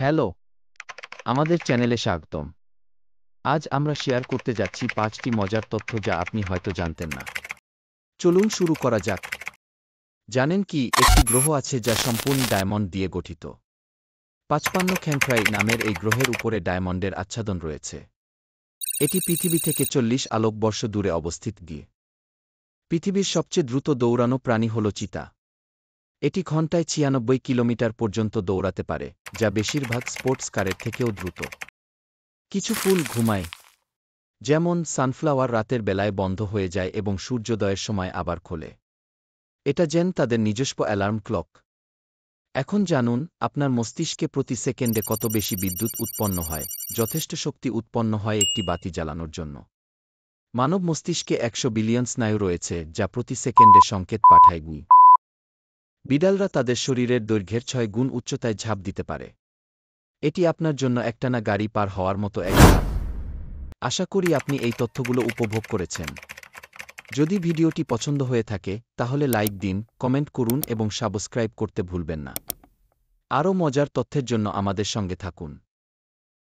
Hello, আমাদের চ্যানেলে স্বাগতম। আজ আমরা শেয়ার করতে যাচ্ছি ৫টি মজার তথ্য যা আপনি হয়তো জানতেন না। চলুন শুরু করা যাক। জানেন কি, একটি গ্রহ আছে যা সম্পূর্ণ ডায়মন্ড দিয়ে গঠিত? ৫৫ খ্যাংক্রাই নামের এই গ্রহের উপরে ডায়মন্ডের আচ্ছাদন রয়েছে। এটি পৃথিবী থেকে ৪০ আলোকবর্ষ দূরে অবস্থিত। পৃথিবীর সবচেয়ে দ্রুত দৌড়ানো প্রাণী হল চিতা। এটি ঘণ্টায় ৯৬ কিলোমিটার পর্যন্ত দৌড়াতে পারে, যা বেশিরভাগ স্পোর্টস কারের থেকেও দ্রুত। কিছু ফুল ঘুমায়, যেমন সানফ্লাওয়ার রাতের বেলায় বন্ধ হয়ে যায় এবং সূর্যোদয়ের সময় আবার খোলে। এটা যেন তাদের নিজস্ব অ্যালার্ম ক্লক। এখন জানুন, আপনার মস্তিষ্কে প্রতি সেকেন্ডে কত বেশি বিদ্যুৎ উৎপন্ন হয়। যথেষ্ট শক্তি উৎপন্ন হয় একটি বাতি জ্বালানোর জন্য। মানব মস্তিষ্কে ১০০ বিলিয়ন স্নায়ু রয়েছে, যা প্রতি সেকেন্ডে সংকেত পাঠায়। বিড়ালরা তাদের শরীরের দৈর্ঘ্যের ৬ গুণ উচ্চতায় ঝাঁপ দিতে পারে। এটি আপনার জন্য একটানা গাড়ি পার হওয়ার মতো এক ধাপ। আশা করি আপনি এই তথ্যগুলো উপভোগ করেছেন। যদি ভিডিওটি পছন্দ হয়ে থাকে, তাহলে লাইক দিন, কমেন্ট করুন এবং সাবস্ক্রাইব করতে ভুলবেন না। আরও মজার তথ্যের জন্য আমাদের সঙ্গে থাকুন।